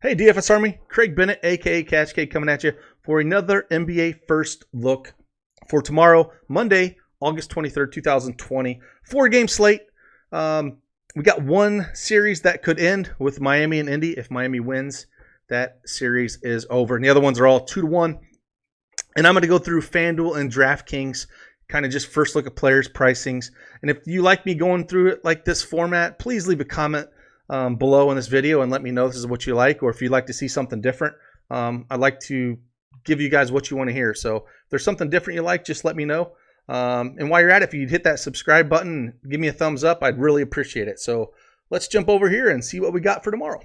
Hey DFS Army, Craig Bennett, aka Catch K, coming at you for another NBA First Look for tomorrow, Monday, August 23rd, 2020. 4-game slate. We got one series that could end with Miami and Indy. If Miami wins, that series is over. And the other ones are all 2-1. And I'm going to go through FanDuel and Draftkings, kind of just first look at players' pricings. And if you like me going through it like this format, please leave a comment below in this video and let me know this is what you like, or if you'd like to see something different. I'd like to give you guys what you want to hear. So if there's something different you like, just let me know. And while you're at it, if you'd hit that subscribe button, give me a thumbs up, I'd really appreciate it. So let's jump over here and see what we got for tomorrow.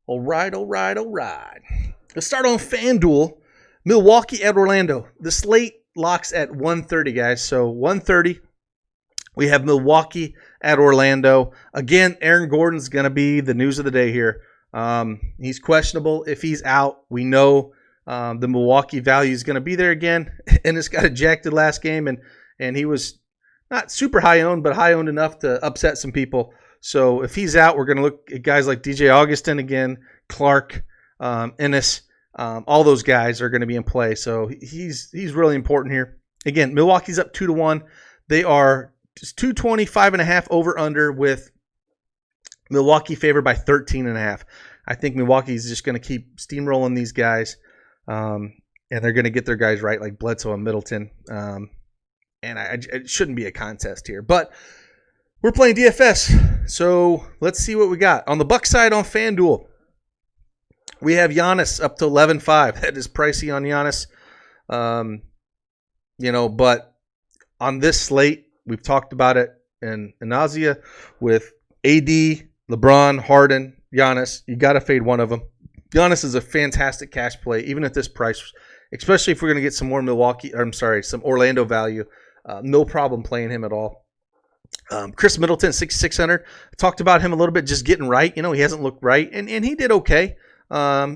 All right. Let's start on FanDuel. Milwaukee at Orlando. The slate locks at 1:30, guys. So 1:30, we have Milwaukee at Orlando. Again, Aaron Gordon's going to be the news of the day here. He's questionable. If he's out, we know the Milwaukee value is going to be there again. And it's got ejected last game, and he was not super high owned, but high owned enough to upset some people. So if he's out, we're going to look at guys like DJ Augustin again, Clark, Ennis. All those guys are going to be in play. So he's really important here. Again, Milwaukee's up 2-1. They are just 225.5 over under, with Milwaukee favored by 13.5. I think Milwaukee's just going to keep steamrolling these guys. And they're going to get their guys right, like Bledsoe and Middleton. It shouldn't be a contest here. But we're playing DFS. So let's see what we got. On the Bucks side on FanDuel, we have Giannis up to 11.5. That is pricey on Giannis. But on this slate, we've talked about it in nausea with AD, LeBron, Harden, Giannis. You got to fade one of them. Giannis is a fantastic cash play, even at this price, especially if we're going to get some more some Orlando value. No problem playing him at all. Chris Middleton, 6,600. I talked about him a little bit, just getting right. He hasn't looked right, and he did okay.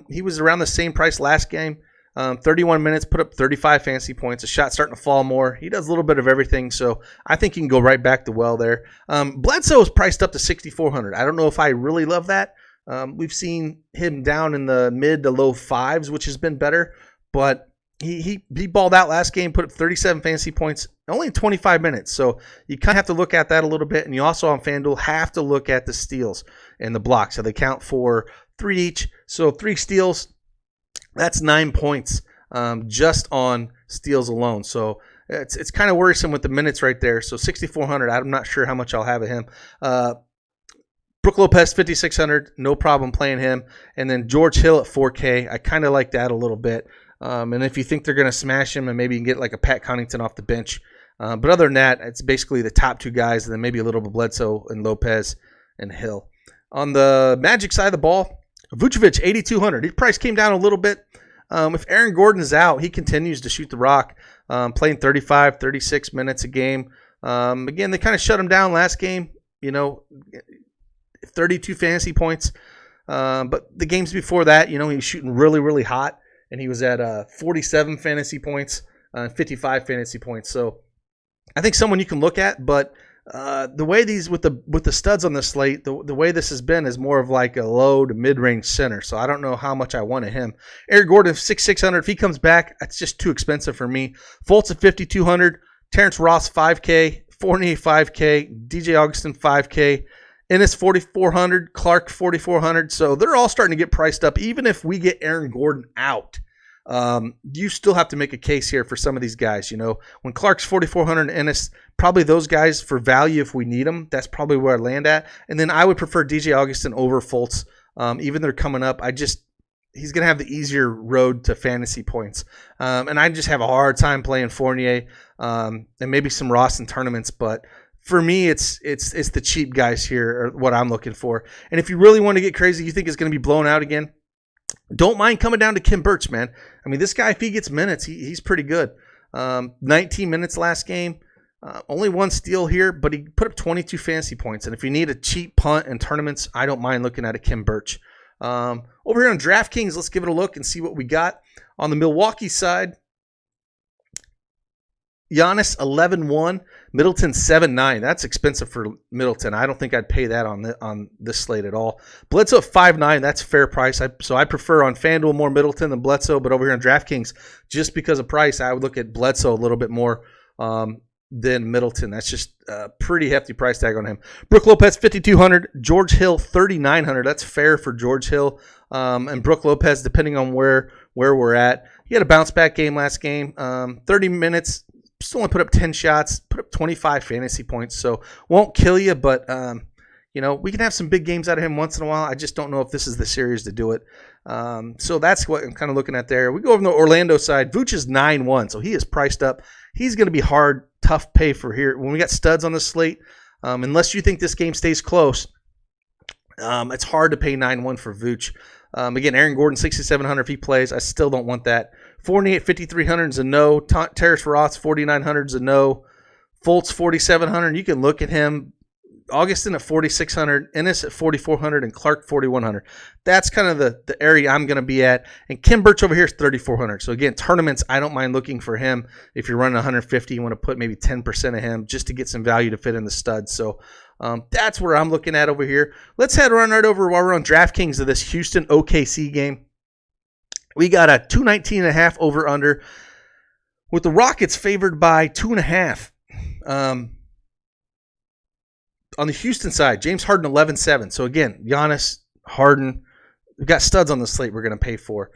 He was around the same price last game. 31 minutes, put up 35 fantasy points. A shot starting to fall more. He does a little bit of everything, so I think he can go right back to well there. Bledsoe is priced up to 6,400. I don't know if I really love that. We've seen him down in the mid to low fives, which has been better, but he balled out last game, put up 37 fantasy points, only in 25 minutes. So you kind of have to look at that a little bit, and you also on FanDuel have to look at the steals and the blocks. So they count for 3 each. So 3 steals, that's 9 points just on steals alone. So it's kind of worrisome with the minutes right there. So 6,400, I'm not sure how much I'll have of him. Brook Lopez, 5,600, no problem playing him. And then George Hill at 4K. I kind of like that a little bit. And if you think they're going to smash him, and maybe you can get like a Pat Connaughton off the bench. But other than that, it's basically the top 2 guys, and then maybe a little bit of Bledsoe and Lopez and Hill. On the Magic side of the ball, Vucevic, 8,200. His price came down a little bit. If Aaron Gordon is out, he continues to shoot the rock, playing 35, 36 minutes a game. Again, they kind of shut him down last game, 32 fantasy points. But the games before that, he was shooting really, really hot, and he was at 47 fantasy points, 55 fantasy points. So I think someone you can look at, but the way these with the studs on the slate, the way this has been is more of like a low to mid-range center. So I don't know how much I want of him. Aaron Gordon, 6,600. If he comes back, that's just too expensive for me. Fultz at 5,200. Terrence Ross, 5K. Fournier, 5K. DJ Augustin, 5K. Ennis, 4,400. Clark, 4,400. So they're all starting to get priced up. Even if we get Aaron Gordon out, you still have to make a case here for some of these guys. When Clark's 4,400 and Ennis, probably those guys for value if we need them. That's probably where I land at. And then I would prefer DJ Augustin over Fultz. Even they're coming up. He's going to have the easier road to fantasy points. And I just have a hard time playing Fournier and maybe some Ross in tournaments. But for me, it's the cheap guys here are what I'm looking for. And if you really want to get crazy, you think it's going to be blown out again, don't mind coming down to Kim Birch, man. I mean, this guy, if he gets minutes, he's pretty good. 19 minutes last game. Only 1 steal here, but he put up 22 fantasy points. And if you need a cheap punt in tournaments, I don't mind looking at a Kim Birch. Over here on DraftKings, let's give it a look and see what we got. On the Milwaukee side, Giannis 11-1, Middleton 7-9. That's expensive for Middleton. I don't think I'd pay that on this slate at all. Bledsoe at 5-9. That's a fair price. So I prefer on FanDuel more Middleton than Bledsoe, but over here on DraftKings, just because of price, I would look at Bledsoe a little bit more than Middleton. That's just a pretty hefty price tag on him. Brook Lopez 5,200, George Hill 3,900. That's fair for George Hill and Brook Lopez, depending on where we're at. He had a bounce back game last game. 30 minutes. Still only put up 10 shots, put up 25 fantasy points, so won't kill you, but we can have some big games out of him once in a while. I just don't know if this is the series to do it. So that's what I'm kind of looking at there. We go over to the Orlando side. Vooch is 9-1, so he is priced up. He's going to be hard, tough pay for here. When we got studs on the slate, unless you think this game stays close, it's hard to pay 9-1 for Vooch. Again, Aaron Gordon, 6,700 if he plays. I still don't want that. Fournier at 5,300 is a no. Terrence Ross, 4,900 is a no. Fultz, 4,700. You can look at him. Augustin at 4,600. Ennis at 4,400. And Clark, 4,100. That's kind of the area I'm going to be at. And Kim Birch over here is 3,400. So, again, tournaments, I don't mind looking for him. If you're running 150, you want to put maybe 10% of him just to get some value to fit in the studs. So, that's where I'm looking at over here. Let's head right over while we're on DraftKings of this Houston OKC game. We got a 219.5 over under with the Rockets favored by 2.5. On the Houston side, James Harden 11-7. So again, Giannis, Harden, we've got studs on the slate we're going to pay for.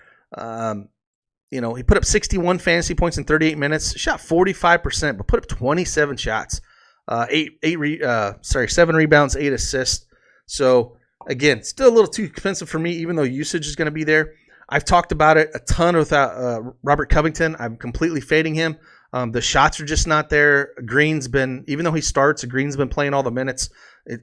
He put up 61 fantasy points in 38 minutes, shot 45%, but put up 27 shots. 7 rebounds, 8 assists. So again, still a little too expensive for me, even though usage is going to be there. I've talked about it a ton without Robert Covington. I'm completely fading him. The shots are just not there. Green's been, even though he starts, Green's been playing all the minutes.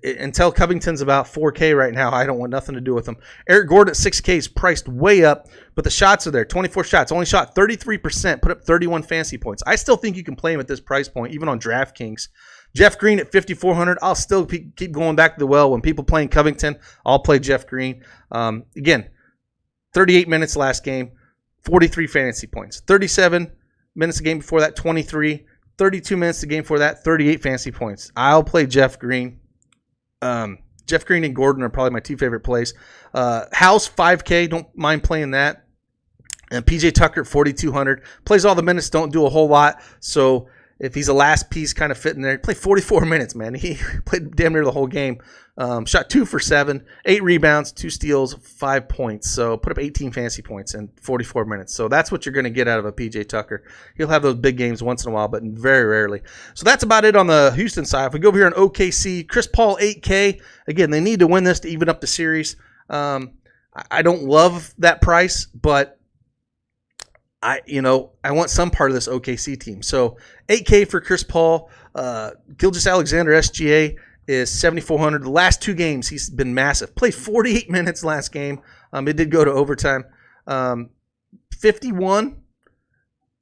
Until Covington's about 4K right now, I don't want nothing to do with him. Eric Gordon at 6K is priced way up, but the shots are there. 24 shots, only shot 33%, put up 31 fantasy points. I still think you can play him at this price point, even on DraftKings. Jeff Green at 5,400. I'll still keep going back to the well. When people playing Covington, I'll play Jeff Green. Again, 38 minutes last game, 43 fantasy points. 37 minutes a game before that, 23. 32 minutes a game before that, 38 fantasy points. I'll play Jeff Green. Jeff Green and Gordon are probably my two favorite plays. House, 5K. Don't mind playing that. And PJ Tucker, 4,200. Plays all the minutes, don't do a whole lot. So if he's a last piece kind of fit in there, played 44 minutes, man. He played damn near the whole game. Shot 2 for 7, 8 rebounds, 2 steals, 5 points. So put up 18 fantasy points in 44 minutes. So that's what you're going to get out of a PJ Tucker. He'll have those big games once in a while, but very rarely. So that's about it on the Houston side. If we go over here on OKC, Chris Paul 8K. Again, they need to win this to even up the series. I don't love that price, but I want some part of this OKC team. So 8K for Chris Paul. Gilgeous-Alexander SGA is 7,400. The last 2 games, he's been massive. Played 48 minutes last game. It did go to overtime. 51.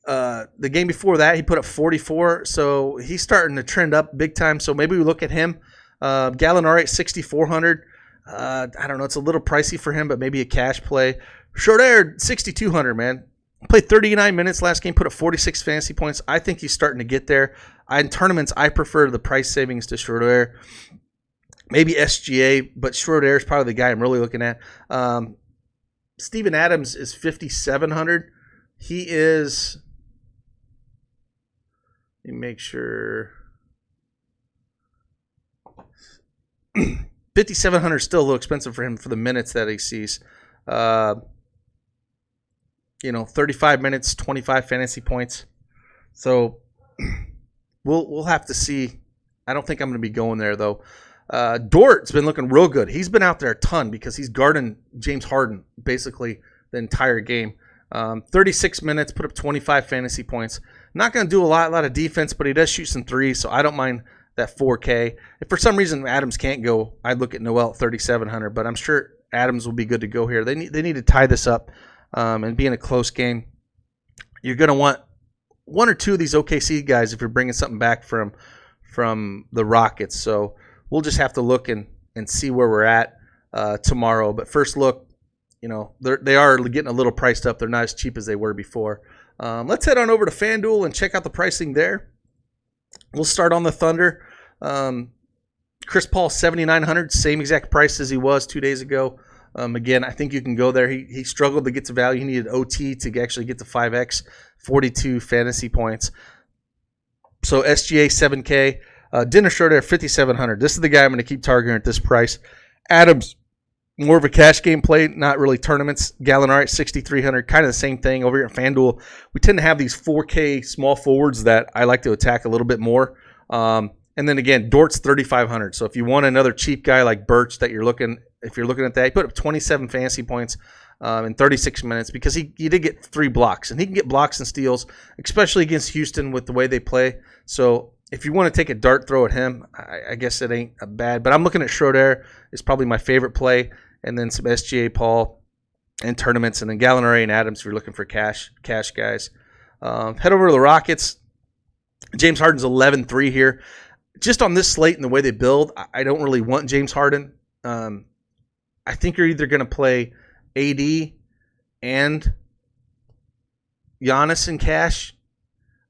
The game before that, he put up 44. So he's starting to trend up big time. So maybe we look at him. Gallinari at 6,400. I don't know. It's a little pricey for him, but maybe a cash play. Schroeder, 6,200, man. Played 39 minutes last game, put up 46 fantasy points. I think he's starting to get there. In tournaments, I prefer the price savings to Schroeder. Maybe SGA, but Schroeder is probably the guy I'm really looking at. Steven Adams is 5,700. He is, let me make sure. 5,700 is still a little expensive for him for the minutes that he sees. 35 minutes, 25 fantasy points. So we'll have to see. I don't think I'm going to be going there, though. Dort's been looking real good. He's been out there a ton because he's guarding James Harden basically the entire game. 36 minutes, put up 25 fantasy points. Not going to do a lot of defense, but he does shoot some threes, so I don't mind that 4K. If for some reason Adams can't go, I'd look at Noel at 3,700, but I'm sure Adams will be good to go here. They need to tie this up. And being a close game, you're going to want 1 or 2 of these OKC guys if you're bringing something back from the Rockets. So we'll just have to look and see where we're at tomorrow. But first look, they are getting a little priced up. They're not as cheap as they were before. Let's head on over to FanDuel and check out the pricing there. We'll start on the Thunder. Chris Paul, 7,900, same exact price as he was 2 days ago. Again, I think you can go there. He struggled to get to value. He needed OT to actually get to 5X, 42 fantasy points. So SGA, 7K. Dennis Schroeder, 5,700. This is the guy I'm going to keep targeting at this price. Adams, more of a cash game play, not really tournaments. Gallinari, 6,300, kind of the same thing. Over here at FanDuel, we tend to have these 4K small forwards that I like to attack a little bit more. And then again, Dort's 3,500. So if you want another cheap guy like Birch if you're looking at that, he put up 27 fantasy points in 36 minutes because he did get 3 blocks. And he can get blocks and steals, especially against Houston with the way they play. So if you want to take a dart throw at him, I guess it ain't bad. But I'm looking at Schroeder. It's probably my favorite play. And then some SGA, Paul, and tournaments. And then Gallinari and Adams if you're looking for cash guys. Head over to the Rockets. James Harden's 11-3 here. Just on this slate and the way they build, I don't really want James Harden. I think you're either going to play AD and Giannis in cash,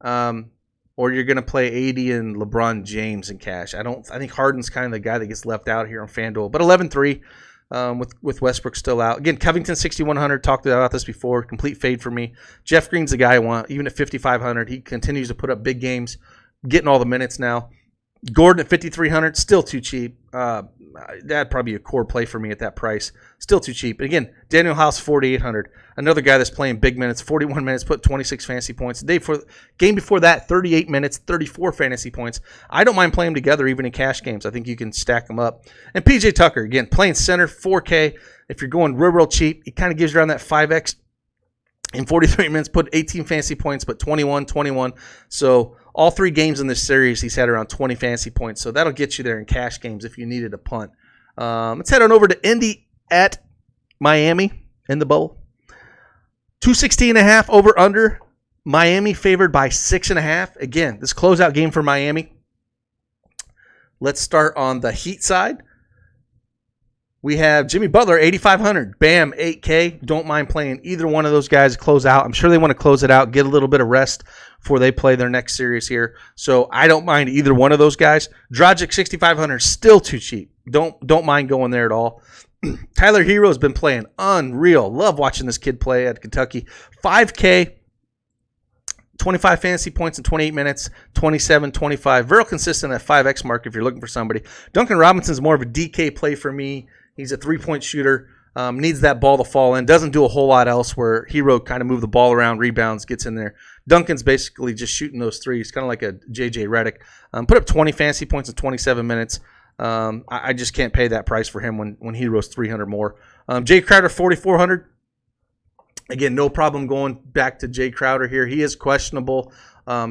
or you're going to play AD and LeBron James in cash. I think Harden's kind of the guy that gets left out here on FanDuel. But 11-3 with Westbrook still out. Again, Covington 6,100. Talked about this before. Complete fade for me. Jeff Green's the guy I want. Even at 5,500, he continues to put up big games, getting all the minutes now. Gordon at 5,300, still too cheap. That'd probably be a core play for me at that price. Still too cheap. And again, Daniel House, 4,800. Another guy that's playing big minutes, 41 minutes, put 26 fantasy points. Game before that, 38 minutes, 34 fantasy points. I don't mind playing them together even in cash games. I think you can stack them up. And PJ Tucker, again, playing center, 4K. If you're going real cheap, it kind of gives you around that 5X. In 43 minutes, put 18 fantasy points, but 21. So all 3 games in this series, he's had around 20 fantasy points. So that'll get you there in cash games if you needed a punt. Let's head on over to Indy at Miami in the bubble. 216.5 over under. Miami favored by 6.5. Again, this closeout game for Miami. Let's start on the Heat side. We have Jimmy Butler, 8,500. Bam, 8K. Don't mind playing either one of those guys to close out. I'm sure they want to close it out, get a little bit of rest before they play their next series here. So I don't mind either one of those guys. Dragic, 6,500, still too cheap. Don't mind going there at all. Tyler Hero's been playing unreal. Love watching this kid play at Kentucky. 5K, 25 fantasy points in 28 minutes, 27, 25. Very consistent at 5X mark if you're looking for somebody. Duncan Robinson's more of a DK play for me. He's a three-point shooter. Needs that ball to fall in. Doesn't do a whole lot else where Hero kind of move the ball around, rebounds, gets in there. Duncan's basically just shooting those threes, kind of like a JJ Redick. Put up 20 fantasy points in 27 minutes. I just can't pay that price for him when Hero's 300 more. Jay Crowder, 4,400. Again, no problem going back to Jay Crowder here. He is questionable.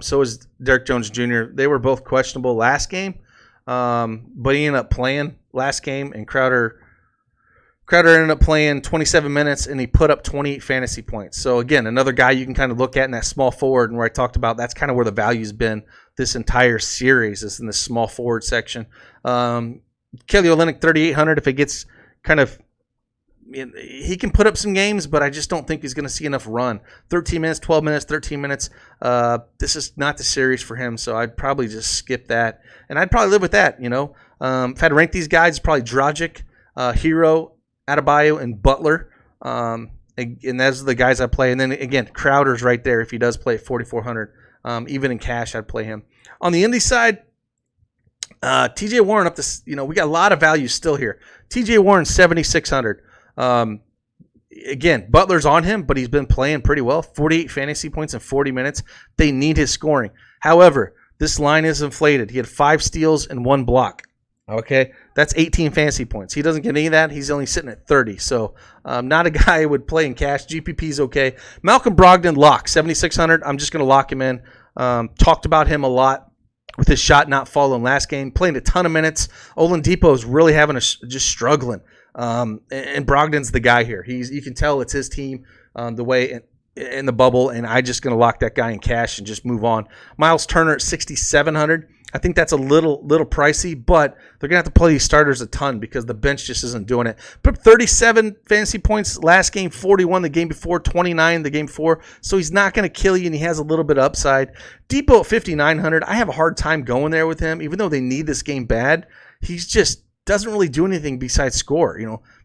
So is Derek Jones Jr. They were both questionable last game, but he ended up playing last game, and Crowder ended up playing 27 minutes, and he put up 28 fantasy points. So, again, another guy you can kind of look at in that small forward, and where I talked about that's kind of where the value's been this entire series is in the small forward section. Kelly Olynyk, 3,800. If it gets kind of – he can put up some games, but I just don't think he's going to see enough run. 13 minutes, 12 minutes, 13 minutes. This is not the series for him, so I'd probably just skip that. And I'd probably live with that, you know. If I had to rank these guys, it's probably Dragic, Hero, Adebayo, and Butler. And those are the guys I play. And then, again, Crowder's right there if he does play at 4,400. Even in cash, I'd play him. On the Indy side, TJ Warren up to, we got a lot of value still here. TJ Warren, 7,600. Again, Butler's on him, but he's been playing pretty well. 48 fantasy points in 40 minutes. They need his scoring. However, this line is inflated. He had 5 steals and 1 block. Okay, that's 18 fantasy points. He doesn't get any of that. He's only sitting at 30. So not a guy I would play in cash. GPP's okay. Malcolm Brogdon, lock, 7,600. I'm just going to lock him in. Talked about him a lot with his shot not falling last game. Playing a ton of minutes. Oladipo is really just struggling. And Brogdon's the guy here. You can tell it's his team the way in the bubble, and I'm just going to lock that guy in cash and just move on. Miles Turner at 6,700. I think that's a little pricey, but they're going to have to play these starters a ton because the bench just isn't doing it. Put up 37 fantasy points last game, 41 the game before, 29 the game before. So he's not going to kill you, and he has a little bit of upside. Depot at 5,900. I have a hard time going there with him, even though they need this game bad. He's just doesn't really do anything besides score.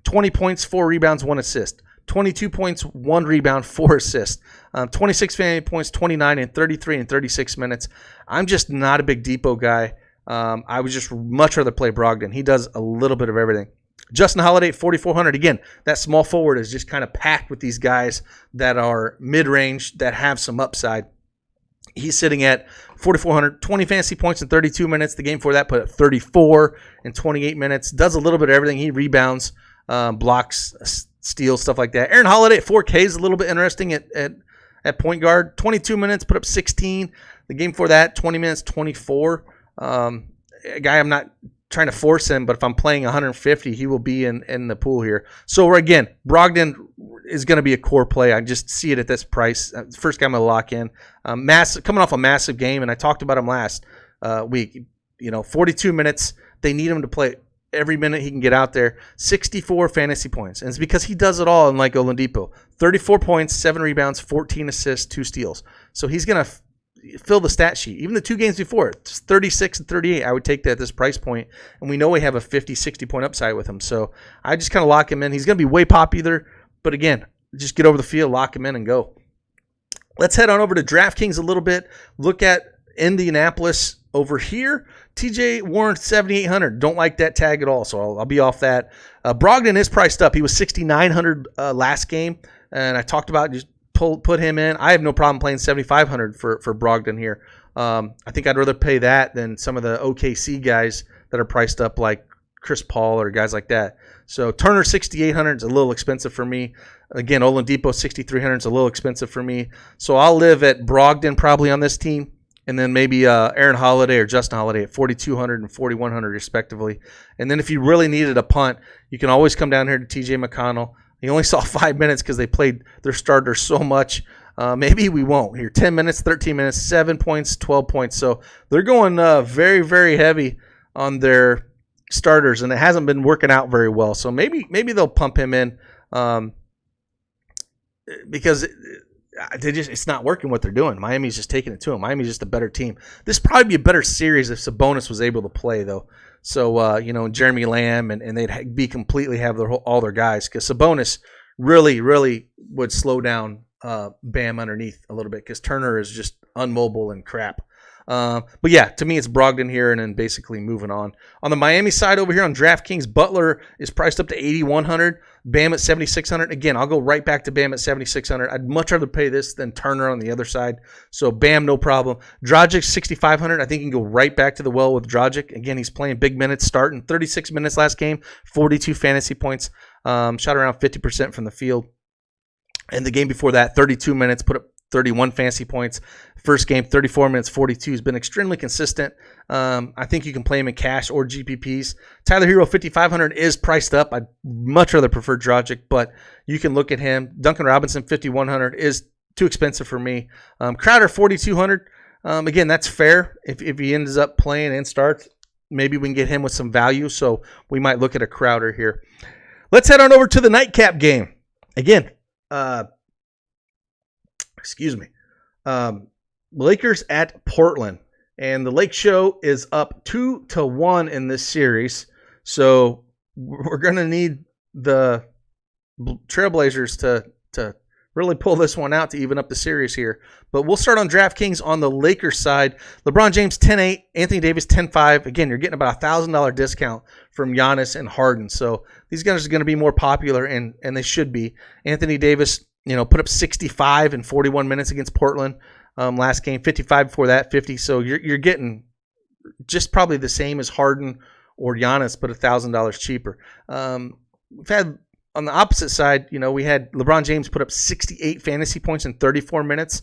20 points, 4 rebounds, 1 assist. 22 points, 1 rebound, 4 assists. 26 fantasy points, 29 and 33 and 36 minutes. I'm just not a big Depot guy. I would just much rather play Brogdon. He does a little bit of everything. Justin Holiday at 4,400. Again, that small forward is just kind of packed with these guys that are mid-range that have some upside. He's sitting at 4,400, 20 fantasy points in 32 minutes. The game before that put up 34 in 28 minutes. Does a little bit of everything. He rebounds, blocks, steals, stuff like that. Aaron Holiday at 4K is a little bit interesting at point guard. 22 minutes, put up 16. The game before that, 20 minutes, 24. A guy I'm not trying to force him, but if I'm playing 150, he will be in the pool here. So again, Brogdon is going to be a core play. I just see it at this price. First guy I'm going to lock in. Coming off a massive game, and I talked about him last week. 42 minutes. They need him to play every minute he can get out there. 64 fantasy points. And it's because he does it all, unlike Oladipo. 34 points, 7 rebounds, 14 assists, 2 steals. So he's going to fill the stat sheet. Even the 2 games before, 36 and 38, I would take that at this price point. And we know we have a 50, 60-point upside with him. So I just kind of lock him in. He's going to be way popular. But again, just get over the field, lock him in, and go. Let's head on over to DraftKings a little bit. Look at Indianapolis over here. TJ Warren, 7,800. Don't like that tag at all, so I'll be off that. Brogdon is priced up. He was 6,900 last game, and I talked about just put him in. I have no problem playing 7,500 for Brogdon here. I think I'd rather pay that than some of the OKC guys that are priced up like Chris Paul or guys like that. So Turner, 6,800 is a little expensive for me. Again, Oladipo, 6,300 is a little expensive for me. So I'll live at Brogdon probably on this team. And then maybe Aaron Holiday or Justin Holiday at 4,200 and 4,100 respectively. And then if you really needed a punt, you can always come down here to TJ McConnell. He only saw 5 minutes because they played their starters so much. Maybe we won't. Here, 10 minutes, 13 minutes, 7 points, 12 points. So they're going very, very heavy on their starters, and it hasn't been working out very well. So maybe they'll pump him in because it's not working what they're doing. Miami's just taking it to him. Miami's just a better team. This would probably be a better series if Sabonis was able to play, though. So, Jeremy Lamb, and they'd be completely have all their guys, because Sabonis really, really would slow down Bam underneath a little bit, because Turner is just unmobile and crap. But yeah, to me, it's Brogdon here, and then basically moving on. On the Miami side over here on DraftKings, Butler is priced up to 8,100. Bam at 7,600. Again, I'll go right back to Bam at 7,600. I'd much rather pay this than Turner on the other side. So Bam, no problem. Dragic, 6,500. I think you can go right back to the well with Dragic. Again, he's playing big minutes, starting 36 minutes last game, 42 fantasy points, shot around 50% from the field. And the game before that, 32 minutes, put up 31 fantasy points. First game, 34 minutes, 42. He's been extremely consistent. I think you can play him in cash or GPPs. Tyler Hero, 5,500 is priced up. I'd much rather prefer Dragic, but you can look at him. Duncan Robinson, 5,100 is too expensive for me. Crowder, 4,200. Again, that's fair. If he ends up playing and starts, maybe we can get him with some value. So we might look at a Crowder here. Let's head on over to the nightcap game. Again, Lakers at Portland, and the Lake Show is up 2-1 in this series. So we're going to need the Trailblazers to really pull this one out to even up the series here. But we'll start on DraftKings on the Lakers side. LeBron James 10-8, Anthony Davis 10-5. Again, you're getting about a $1,000 discount from Giannis and Harden. So these guys are going to be more popular, and they should be. Anthony Davis, put up 65 in 41 minutes against Portland last game, 55 before that, 50. So you're getting just probably the same as Harden or Giannis, but $1,000 cheaper. We've had on the opposite side, we had LeBron James put up 68 fantasy points in 34 minutes.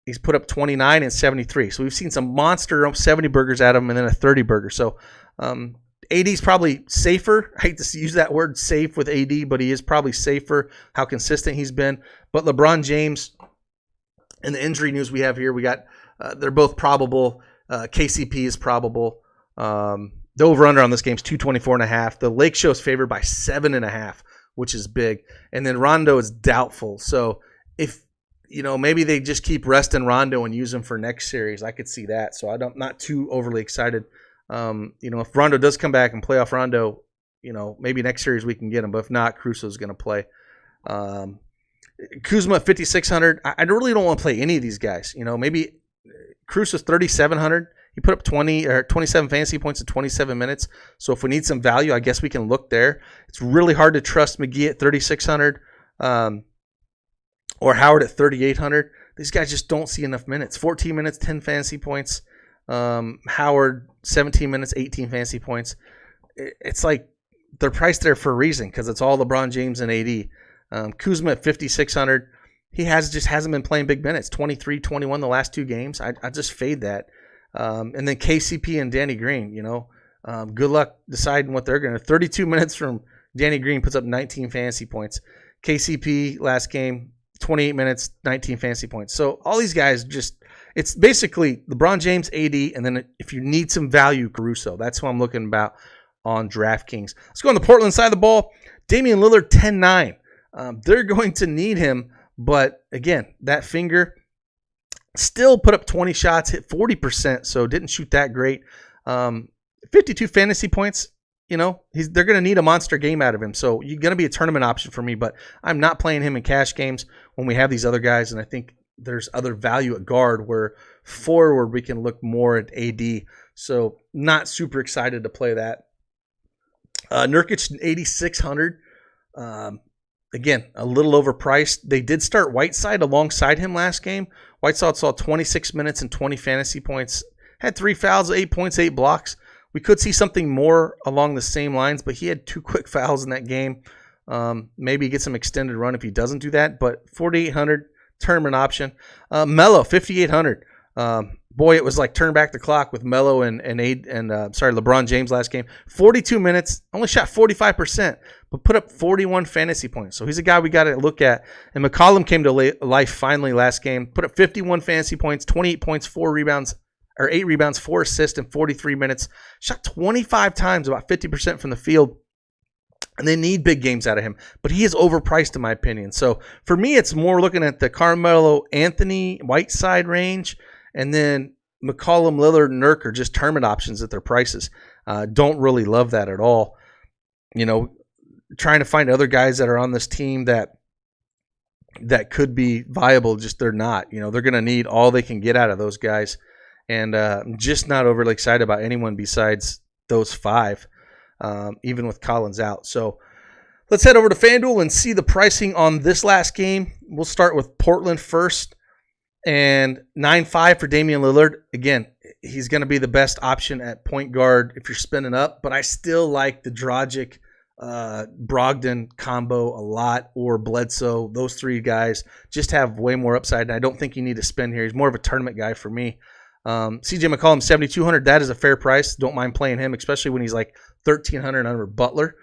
He's put up 29 and 73. So we've seen some monster 70 burgers at him and then a 30 burger. So AD's probably safer. I hate to use that word safe with AD, but he is probably safer, how consistent he's been. But LeBron James, and the injury news we have here, we got they're both probable. KCP is probable. The over-under on this game is 224.5. The Lake Show is favored by 7.5, which is big. And then Rondo is doubtful. So if, maybe they just keep resting Rondo and use him for next series, I could see that. So I'm not too overly excited. If Rondo does come back and playoff Rondo, maybe next series we can get him. But if not, Caruso's going to play. Kuzma at 5,600. I really don't want to play any of these guys. Maybe Caruso's 3,700. He put up 20 or 27 fantasy points in 27 minutes. So if we need some value, I guess we can look there. It's really hard to trust McGee at 3,600 or Howard at 3,800. These guys just don't see enough minutes. 14 minutes, 10 fantasy points. Howard, 17 minutes, 18 fantasy points. It's like they're priced there for a reason because it's all LeBron James and AD. Kuzma at 5,600. He just hasn't been playing big minutes. 23, 21 the last two games. I just fade that. And then KCP and Danny Green, good luck deciding what they're going to. 32 minutes from Danny Green puts up 19 fantasy points. KCP last game, 28 minutes, 19 fantasy points. So all these guys it's basically LeBron James, AD, and then if you need some value, Caruso. That's who I'm looking about on DraftKings. Let's go on the Portland side of the ball. Damian Lillard, 10-9. They're going to need him, but again, that finger still put up 20 shots, hit 40%, so didn't shoot that great. 52 fantasy points. They're going to need a monster game out of him, so you're going to be a tournament option for me, but I'm not playing him in cash games when we have these other guys, and I think there's other value at guard where forward we can look more at AD, so not super excited to play that. Nurkic, 8,600. Again, a little overpriced. They did start Whiteside alongside him last game. Whiteside saw 26 minutes and 20 fantasy points. Had 3 fouls, 8 points, 8 blocks. We could see something more along the same lines, but he had 2 quick fouls in that game. Maybe get some extended run if he doesn't do that. But 4,800, tournament option. Melo, 5,800. Boy, it was like turn back the clock with Melo and LeBron James last game. 42 minutes, only shot 45%, but put up 41 fantasy points. So he's a guy we got to look at. And McCollum came to life finally last game. Put up 51 fantasy points, 28 points, 8 rebounds, 4 assists in 43 minutes. Shot 25 times, about 50% from the field. And they need big games out of him. But he is overpriced in my opinion. So for me, it's more looking at the Carmelo Anthony Whiteside range. And then McCollum, Lillard, and Nurk are just tournament options at their prices. Don't really love that at all. Trying to find other guys that are on this team that could be viable, just they're not. They're going to need all they can get out of those guys. And I'm just not overly excited about anyone besides those 5, even with Collins out. So let's head over to FanDuel and see the pricing on this last game. We'll start with Portland first. And 9.5 for Damian Lillard. Again, he's going to be the best option at point guard if you're spinning up. But I still like the Dragic, Brogdon combo a lot, or Bledsoe. Those 3 guys just have way more upside. And I don't think you need to spin here. He's more of a tournament guy for me. CJ McCollum, 7,200. That is a fair price. Don't mind playing him, especially when he's like 1,300 under Butler.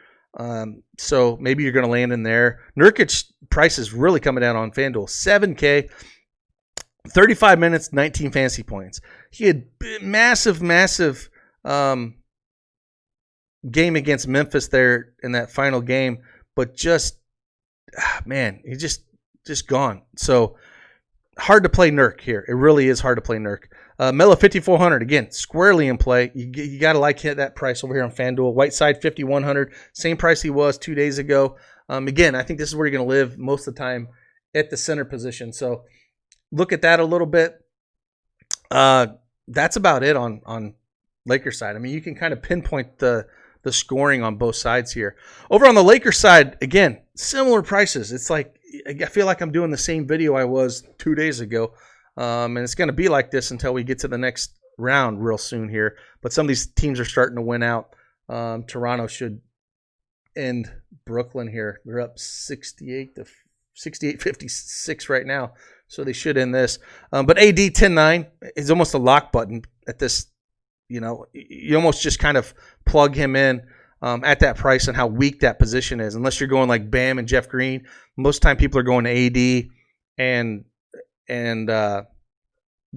So maybe you're going to land in there. Nurkic price is really coming down on FanDuel. $7K. 35 minutes, 19 fantasy points. He had massive game against Memphis there in that final game, but he's just gone. So hard to play Nurk here. It really is hard to play Nurk. Melo, 5,400. Again, squarely in play. You got to hit that price over here on FanDuel. Whiteside, 5,100. Same price he was 2 days ago. Again, I think this is where you're going to live most of the time at the center position. So look at that a little bit. That's about it on Lakers side. I mean, you can kind of pinpoint the scoring on both sides here. Over on the Lakers side, again, similar prices. It's like I feel like I'm doing the same video I was 2 days ago, and it's going to be like this until we get to the next round real soon here. But some of these teams are starting to win out. Toronto should end Brooklyn here. They're up 68-56 right now. So they should end this. But AD 10-9 is almost a lock button at this. You almost just kind of plug him in at that price and how weak that position is. Unless you're going like Bam and Jeff Green. Most of the time people are going to AD and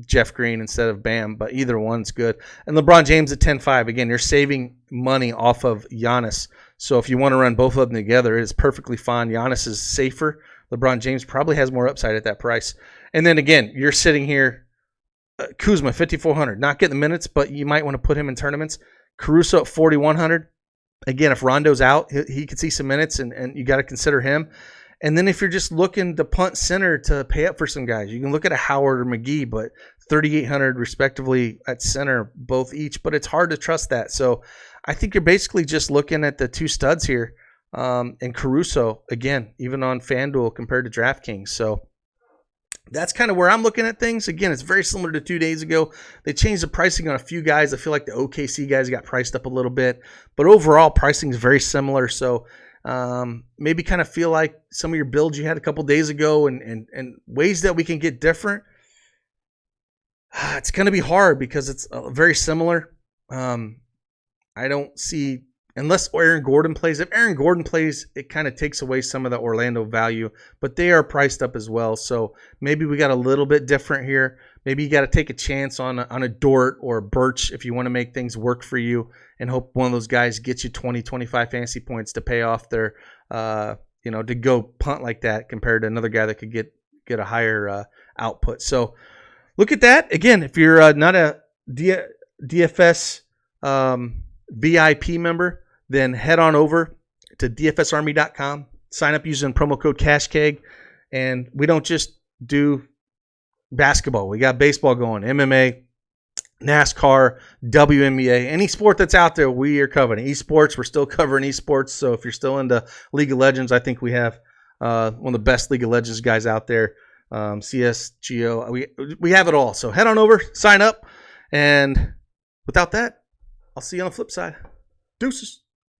Jeff Green instead of Bam, but either one's good. And LeBron James at 10.5. Again, you're saving money off of Giannis. So if you want to run both of them together, it's perfectly fine. Giannis is safer. LeBron James probably has more upside at that price. And then again, you're sitting here, Kuzma, 5,400. Not getting the minutes, but you might want to put him in tournaments. Caruso at 4,100. Again, if Rondo's out, he could see some minutes, and you got to consider him. And then if you're just looking to punt center to pay up for some guys, you can look at a Howard or McGee, but 3,800 respectively at center, both each. But it's hard to trust that. So I think you're basically just looking at the two studs here, and Caruso, again, even on FanDuel compared to DraftKings. So that's kind of where I'm looking at things. Again, it's very similar to 2 days ago. They changed the pricing on a few guys. I feel like the OKC guys got priced up a little bit. But overall, pricing is very similar. So maybe kind of feel like some of your builds you had a couple days ago and ways that we can get different. It's going to be hard because it's very similar. I don't see, unless Aaron Gordon plays. If Aaron Gordon plays, it kind of takes away some of the Orlando value, but they are priced up as well. So maybe we got a little bit different here. Maybe you got to take a chance on a Dort or a Birch if you want to make things work for you and hope one of those guys gets you 20, 25 fantasy points to pay off their, to go punt like that compared to another guy that could get a higher output. So look at that. Again, if you're not a DFS VIP member, then head on over to dfsarmy.com. Sign up using promo code CashKeg. And we don't just do basketball. We got baseball going, MMA, NASCAR, WNBA, any sport that's out there, we are covering. Esports, we're still covering esports. So if you're still into League of Legends, I think we have one of the best League of Legends guys out there. CSGO, we have it all. So head on over, sign up. And without that, I'll see you on the flip side. Deuces.